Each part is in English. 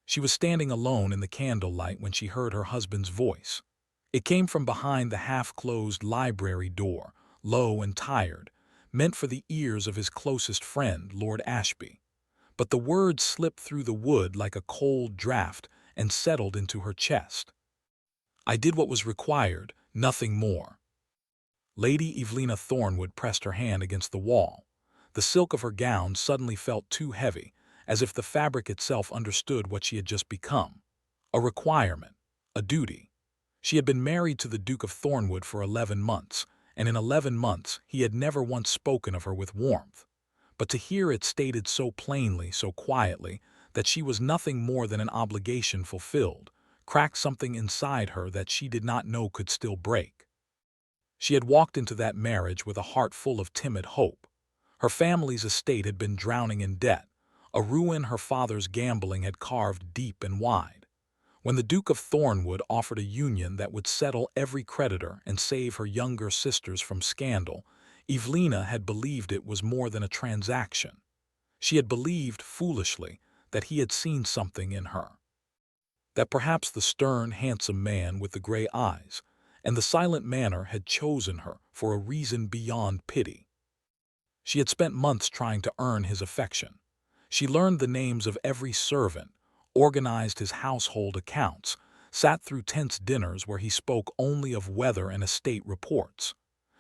She was standing alone in the candlelight when she heard her husband's voice. It came from behind the half-closed library door, low and tired, meant for the ears of his closest friend, Lord Ashby. But the words slipped through the wood like a cold draught and settled into her chest. "I did what was required, nothing more." Lady Evelina Thornwood pressed her hand against the wall. The silk of her gown suddenly felt too heavy, as if the fabric itself understood what she had just become. A requirement, a duty. She had been married to the Duke of Thornwood for 11 months, and in 11 months he had never once spoken of her with warmth. But to hear it stated so plainly, so quietly, that she was nothing more than an obligation fulfilled, cracked something inside her that she did not know could still break. She had walked into that marriage with a heart full of timid hope. Her family's estate had been drowning in debt, a ruin her father's gambling had carved deep and wide. When the Duke of Thornwood offered a union that would settle every creditor and save her younger sisters from scandal, Evelina had believed it was more than a transaction. She had believed, foolishly, that he had seen something in her. That perhaps the stern, handsome man with the gray eyes and the silent manner had chosen her for a reason beyond pity. She had spent months trying to earn his affection. She learned the names of every servant, organized his household accounts, sat through tense dinners where he spoke only of weather and estate reports.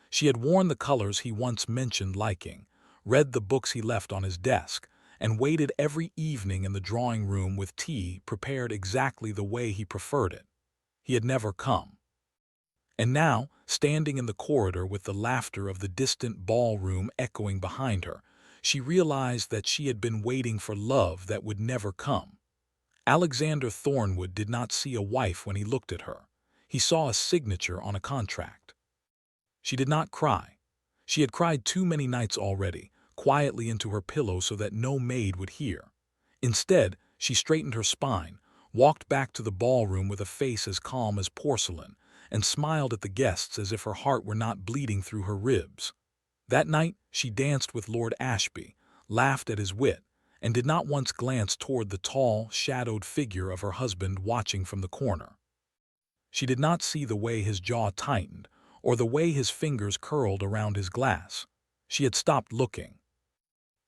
She had worn the colors he once mentioned liking, read the books he left on his desk, and waited every evening in the drawing room with tea prepared exactly the way he preferred it. He had never come. And now, standing in the corridor with the laughter of the distant ballroom echoing behind her, she realized that she had been waiting for love that would never come. Alexander Thornwood did not see a wife when he looked at her. He saw a signature on a contract. She did not cry. She had cried too many nights already, quietly into her pillow so that no maid would hear. Instead, she straightened her spine, walked back to the ballroom with a face as calm as porcelain, and smiled at the guests as if her heart were not bleeding through her ribs. That night, she danced with Lord Ashby, laughed at his wit, and did not once glance toward the tall, shadowed figure of her husband watching from the corner. She did not see the way his jaw tightened, or the way his fingers curled around his glass. She had stopped looking.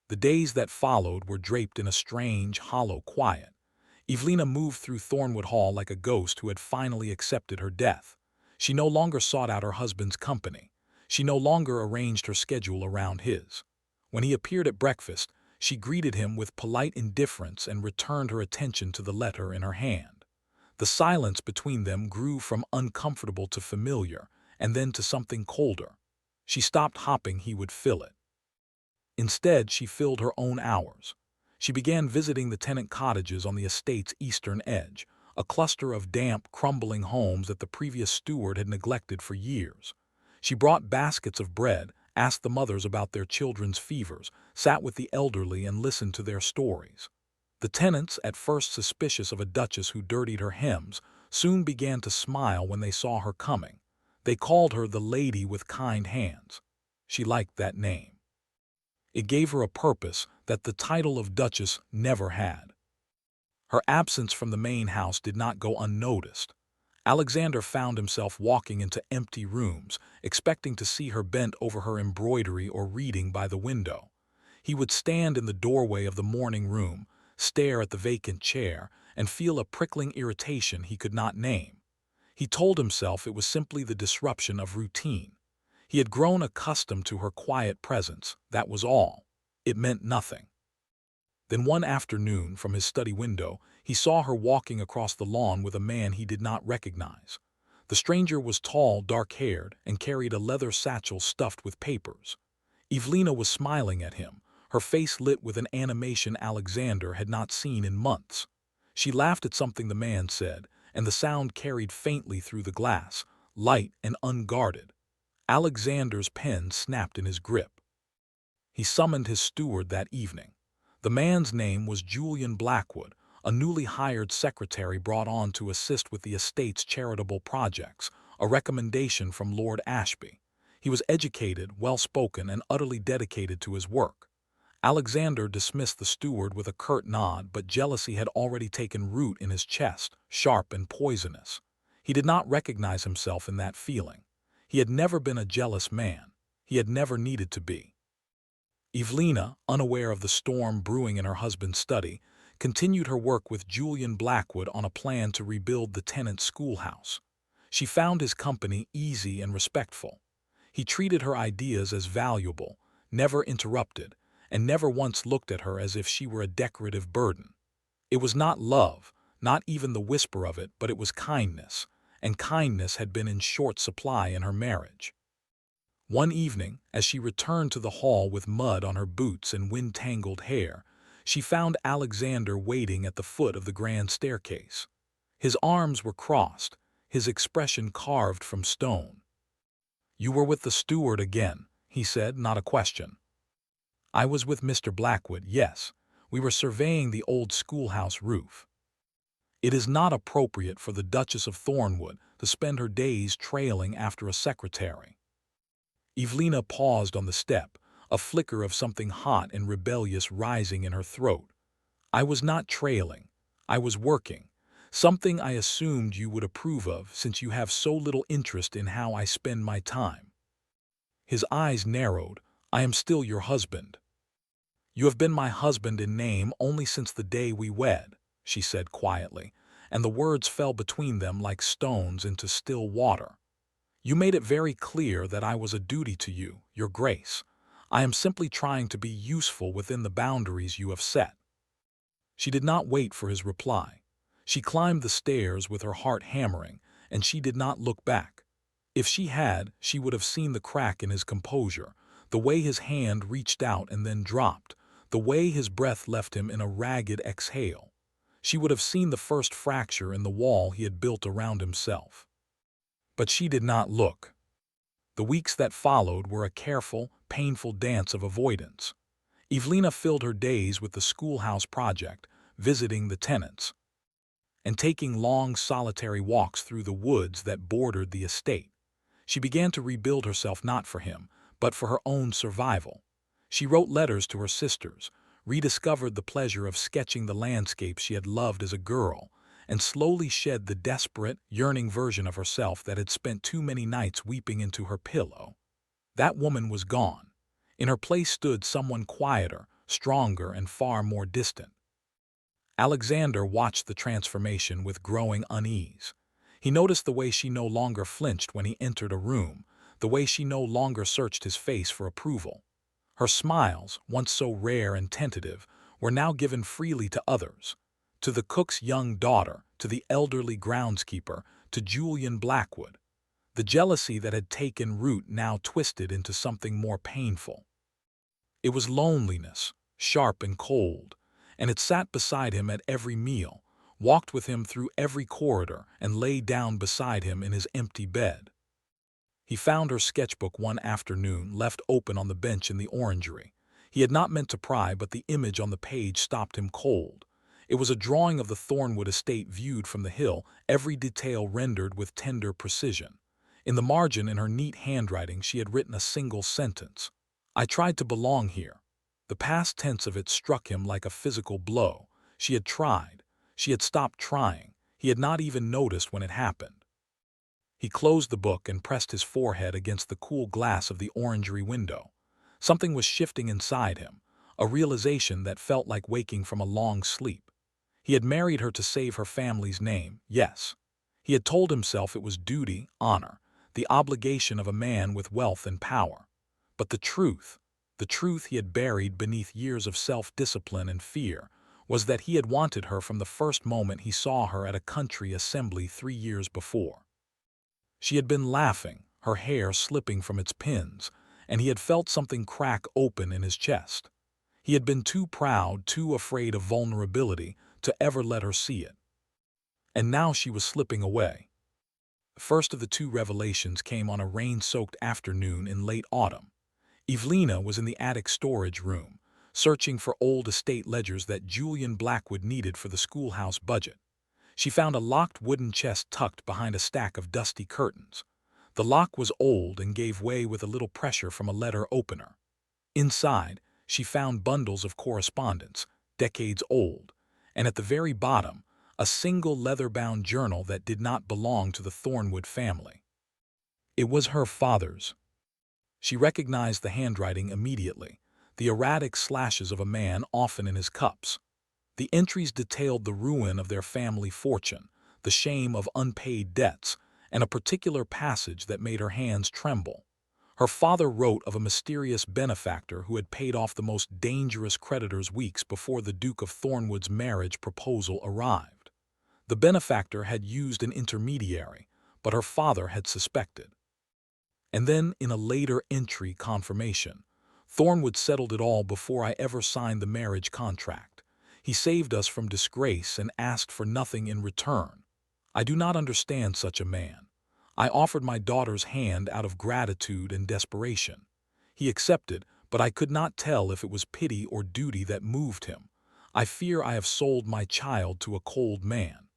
The days that followed were draped in a strange, hollow quiet. Evelina moved through Thornwood Hall like a ghost who had finally accepted her death. She no longer sought out her husband's company. She no longer arranged her schedule around his. When he appeared at breakfast, she greeted him with polite indifference and returned her attention to the letter in her hand. The silence between them grew from uncomfortable to familiar, and then to something colder. She stopped hoping he would fill it. Instead, she filled her own hours. She began visiting the tenant cottages on the estate's eastern edge, a cluster of damp, crumbling homes that the previous steward had neglected for years. She brought baskets of bread, asked the mothers about their children's fevers, sat with the elderly and listened to their stories. The tenants, at first suspicious of a duchess who dirtied her hems, soon began to smile when they saw her coming. They called her the lady with kind hands. She liked that name. It gave her a purpose that the title of duchess never had. Her absence from the main house did not go unnoticed. Alexander found himself walking into empty rooms, expecting to see her bent over her embroidery or reading by the window. He would stand in the doorway of the morning room, stare at the vacant chair, and feel a prickling irritation he could not name. He told himself it was simply the disruption of routine. He had grown accustomed to her quiet presence, that was all. It meant nothing. Then one afternoon, from his study window, he saw her walking across the lawn with a man he did not recognize. The stranger was tall, dark-haired, and carried a leather satchel stuffed with papers. Evelina was smiling at him, her face lit with an animation Alexander had not seen in months. She laughed at something the man said, and the sound carried faintly through the glass, light and unguarded. Alexander's pen snapped in his grip. He summoned his steward that evening. The man's name was Julian Blackwood, a newly hired secretary brought on to assist with the estate's charitable projects, a recommendation from Lord Ashby. He was educated, well-spoken, and utterly dedicated to his work. Alexander dismissed the steward with a curt nod, but jealousy had already taken root in his chest, sharp and poisonous. He did not recognize himself in that feeling. He had never been a jealous man. He had never needed to be. Evelina, unaware of the storm brewing in her husband's study, continued her work with Julian Blackwood on a plan to rebuild the tenant's schoolhouse. She found his company easy and respectful. He treated her ideas as valuable, never interrupted, and never once looked at her as if she were a decorative burden. It was not love, not even the whisper of it, but it was kindness, and kindness had been in short supply in her marriage. One evening, as she returned to the hall with mud on her boots and wind-tangled hair, she found Alexander waiting at the foot of the grand staircase. His arms were crossed, his expression carved from stone. "You were with the steward again," he said, not a question. "I was with Mr. Blackwood, yes. We were surveying the old schoolhouse roof." It is not appropriate for the Duchess of Thornwood to spend her days trailing after a secretary. Evelina paused on the step, a flicker of something hot and rebellious rising in her throat. "I was not trailing. I was working. Something I assumed you would approve of, since you have so little interest in how I spend my time." His eyes narrowed. "I am still your husband." "You have been my husband in name only since the day we wed," she said quietly, and the words fell between them like stones into still water. "You made it very clear that I was a duty to you, your grace. I am simply trying to be useful within the boundaries you have set." She did not wait for his reply. She climbed the stairs with her heart hammering, and she did not look back. If she had, she would have seen the crack in his composure, the way his hand reached out and then dropped, the way his breath left him in a ragged exhale. She would have seen the first fracture in the wall he had built around himself. But she did not look. The weeks that followed were a careful, painful dance of avoidance. Evelina filled her days with the schoolhouse project, visiting the tenants, and taking long solitary walks through the woods that bordered the estate. She began to rebuild herself not for him, but for her own survival. She wrote letters to her sisters, rediscovered the pleasure of sketching the landscapes she had loved as a girl, and slowly shed the desperate, yearning version of herself that had spent too many nights weeping into her pillow. That woman was gone. In her place stood someone quieter, stronger, and far more distant. Alexander watched the transformation with growing unease. He noticed the way she no longer flinched when he entered a room, the way she no longer searched his face for approval. Her smiles, once so rare and tentative, were now given freely to others. To the cook's young daughter, to the elderly groundskeeper, to Julian Blackwood. The jealousy that had taken root now twisted into something more painful. It was loneliness, sharp and cold, and it sat beside him at every meal, walked with him through every corridor, and lay down beside him in his empty bed. He found her sketchbook one afternoon left open on the bench in the orangery. He had not meant to pry, but the image on the page stopped him cold. It was a drawing of the Thornwood estate viewed from the hill, every detail rendered with tender precision. In the margin, in her neat handwriting, she had written a single sentence. "I tried to belong here." The past tense of it struck him like a physical blow. She had tried. She had stopped trying. He had not even noticed when it happened. He closed the book and pressed his forehead against the cool glass of the orangery window. Something was shifting inside him, a realization that felt like waking from a long sleep. He had married her to save her family's name, yes. He had told himself it was duty, honor, the obligation of a man with wealth and power. But the truth he had buried beneath years of self-discipline and fear, was that he had wanted her from the first moment he saw her at a country assembly 3 years before. She had been laughing, her hair slipping from its pins, and he had felt something crack open in his chest. He had been too proud, too afraid of vulnerability, to ever let her see it. And now she was slipping away. The first of the two revelations came on a rain-soaked afternoon in late autumn. Evelina was in the attic storage room, searching for old estate ledgers that Julian Blackwood needed for the schoolhouse budget. She found a locked wooden chest tucked behind a stack of dusty curtains. The lock was old and gave way with a little pressure from a letter opener. Inside, she found bundles of correspondence, decades old, and at the very bottom, a single leather-bound journal that did not belong to the Thornwood family. It was her father's. She recognized the handwriting immediately, the erratic slashes of a man often in his cups. The entries detailed the ruin of their family fortune, the shame of unpaid debts, and a particular passage that made her hands tremble. Her father wrote of a mysterious benefactor who had paid off the most dangerous creditors weeks before the Duke of Thornwood's marriage proposal arrived. The benefactor had used an intermediary, but her father had suspected. And then, in a later entry confirmation, Thornwood settled it all before I ever signed the marriage contract. He saved us from disgrace and asked for nothing in return. I do not understand such a man. I offered my daughter's hand out of gratitude and desperation. He accepted, but I could not tell if it was pity or duty that moved him. I fear I have sold my child to a cold man.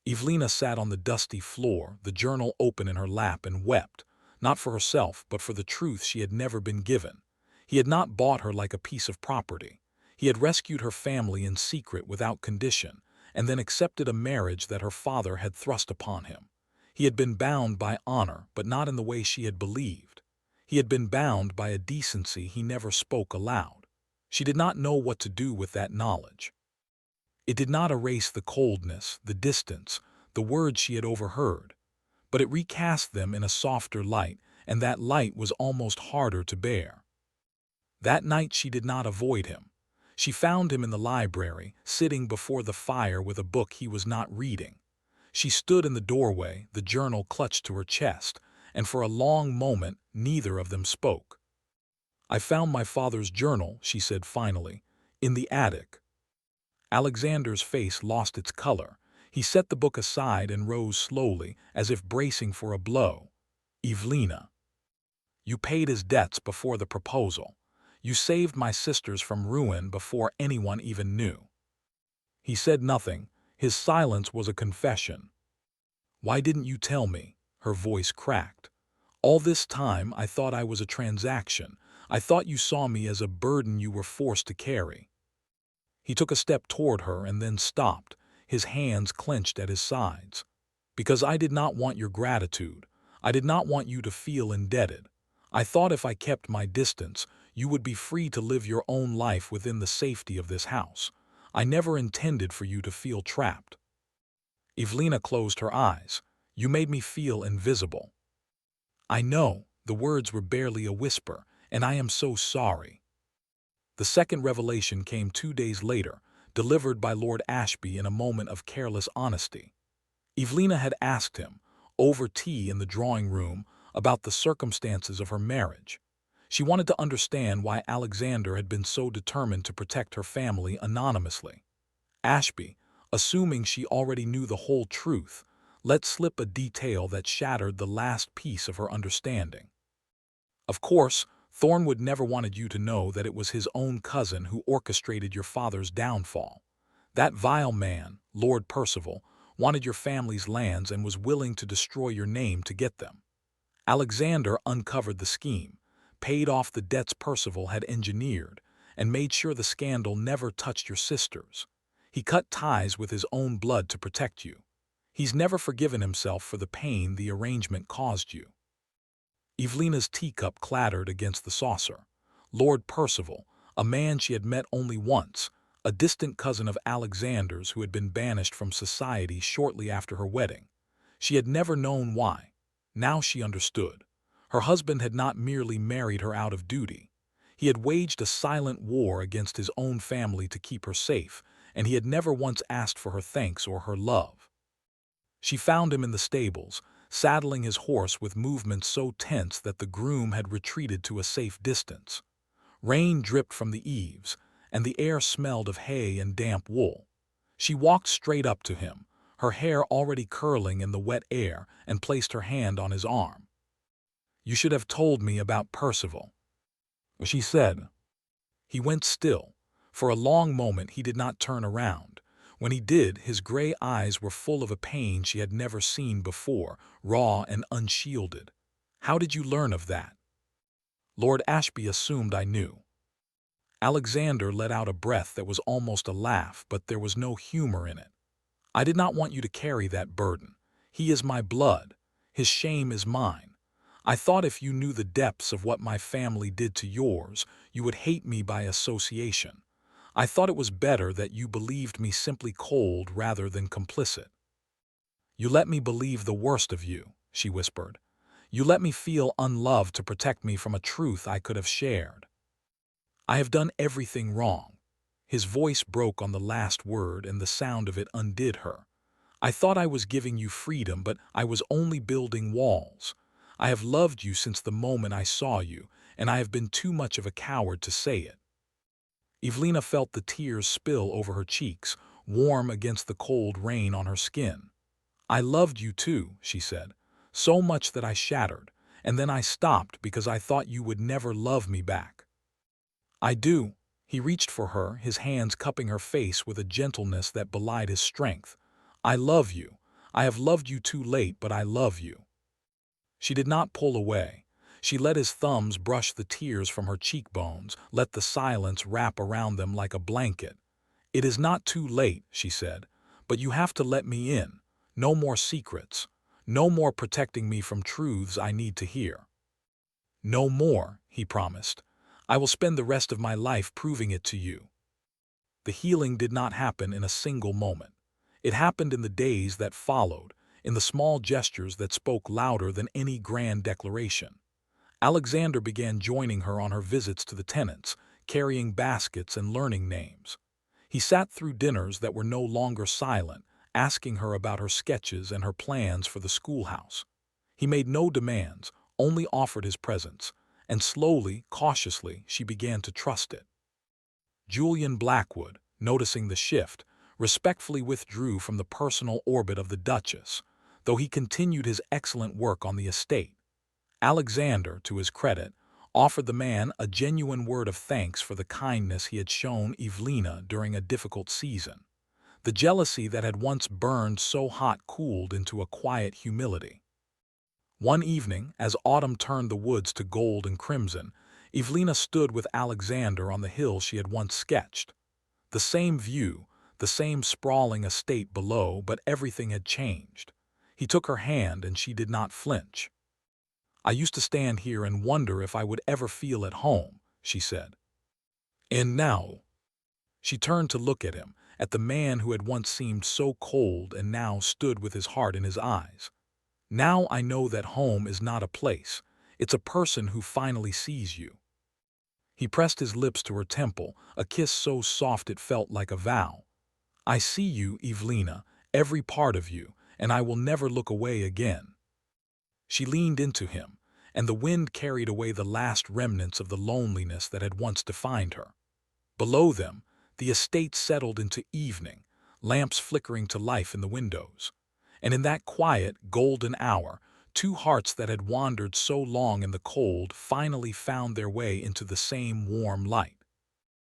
Evelina sat on the dusty floor, the journal open in her lap, and wept, not for herself, but for the truth she had never been given. He had not bought her like a piece of property. He had rescued her family in secret without condition, and then accepted a marriage that her father had thrust upon him. He had been bound by honor, but not in the way she had believed. He had been bound by a decency he never spoke aloud. She did not know what to do with that knowledge. It did not erase the coldness, the distance, the words she had overheard, but it recast them in a softer light, and that light was almost harder to bear. That night she did not avoid him. She found him in the library, sitting before the fire with a book he was not reading. She stood in the doorway, the journal clutched to her chest, and for a long moment neither of them spoke. "I found my father's journal," she said finally, "in the attic." Alexander's face lost its color. He set the book aside and rose slowly, as if bracing for a blow. "Evelina, you paid his debts before the proposal. You saved my sisters from ruin before anyone even knew." He said nothing. His silence was a confession. "Why didn't you tell me?" Her voice cracked. "All this time I thought I was a transaction. I thought you saw me as a burden you were forced to carry." He took a step toward her and then stopped, his hands clenched at his sides. "Because I did not want your gratitude. I did not want you to feel indebted. I thought if I kept my distance, you would be free to live your own life within the safety of this house. I never intended for you to feel trapped." Evelina closed her eyes. "You made me feel invisible." "I know," the words were barely a whisper, "and I am so sorry." The second revelation came 2 days later, delivered by Lord Ashby in a moment of careless honesty. Evelina had asked him, over tea in the drawing-room, about the circumstances of her marriage. She wanted to understand why Alexander had been so determined to protect her family anonymously. Ashby, assuming she already knew the whole truth, let slip a detail that shattered the last piece of her understanding. "Of course, Thornwood never wanted you to know that it was his own cousin who orchestrated your father's downfall. That vile man, Lord Percival, wanted your family's lands and was willing to destroy your name to get them. Alexander uncovered the scheme, paid off the debts Percival had engineered, and made sure the scandal never touched your sisters. He cut ties with his own blood to protect you. He's never forgiven himself for the pain the arrangement caused you." Evelina's teacup clattered against the saucer. Lord Percival, a man she had met only once, a distant cousin of Alexander's who had been banished from society shortly after her wedding. She had never known why. Now she understood. Her husband had not merely married her out of duty. He had waged a silent war against his own family to keep her safe, and he had never once asked for her thanks or her love. She found him in the stables, saddling his horse with movements so tense that the groom had retreated to a safe distance. Rain dripped from the eaves, and the air smelled of hay and damp wool. She walked straight up to him, her hair already curling in the wet air, and placed her hand on his arm. "You should have told me about Percival," she said. He went still. For a long moment he did not turn around. When he did, his gray eyes were full of a pain she had never seen before, raw and unshielded. "How did you learn of that?" "Lord Ashby assumed I knew." Alexander let out a breath that was almost a laugh, but there was no humor in it. I did not want you to carry that burden. He is my blood. His shame is mine. I thought if you knew the depths of what my family did to yours, you would hate me by association. I thought it was better that you believed me simply cold rather than complicit. You let me believe the worst of you, she whispered. You let me feel unloved to protect me from a truth I could have shared. I have done everything wrong. His voice broke on the last word, and the sound of it undid her. I thought I was giving you freedom, but I was only building walls. I have loved you since the moment I saw you, and I have been too much of a coward to say it. Evelina felt the tears spill over her cheeks, warm against the cold rain on her skin. I loved you too, she said, so much that I shattered, and then I stopped because I thought you would never love me back. I do. He reached for her, his hands cupping her face with a gentleness that belied his strength. I love you. I have loved you too late, but I love you. She did not pull away. She let his thumbs brush the tears from her cheekbones, let the silence wrap around them like a blanket. It is not too late, she said, but you have to let me in. No more secrets. No more protecting me from truths I need to hear. No more, he promised. I will spend the rest of my life proving it to you. The healing did not happen in a single moment. It happened in the days that followed, in the small gestures that spoke louder than any grand declaration. Alexander began joining her on her visits to the tenants, carrying baskets and learning names. He sat through dinners that were no longer silent, asking her about her sketches and her plans for the schoolhouse. He made no demands, only offered his presence, and slowly, cautiously, she began to trust it. Julian Blackwood, noticing the shift, respectfully withdrew from the personal orbit of the Duchess, though he continued his excellent work on the estate. Alexander, to his credit, offered the man a genuine word of thanks for the kindness he had shown Evelina during a difficult season. The jealousy that had once burned so hot cooled into a quiet humility. One evening, as autumn turned the woods to gold and crimson, Evelina stood with Alexander on the hill she had once sketched. The same view, the same sprawling estate below, but everything had changed. He took her hand and she did not flinch. I used to stand here and wonder if I would ever feel at home, she said. And now? She turned to look at him, at the man who had once seemed so cold and now stood with his heart in his eyes. Now I know that home is not a place, it's a person who finally sees you. He pressed his lips to her temple, a kiss so soft it felt like a vow. I see you, Evelina, every part of you, and I will never look away again. She leaned into him, and the wind carried away the last remnants of the loneliness that had once defined her. Below them, the estate settled into evening, lamps flickering to life in the windows. And in that quiet, golden hour, two hearts that had wandered so long in the cold finally found their way into the same warm light.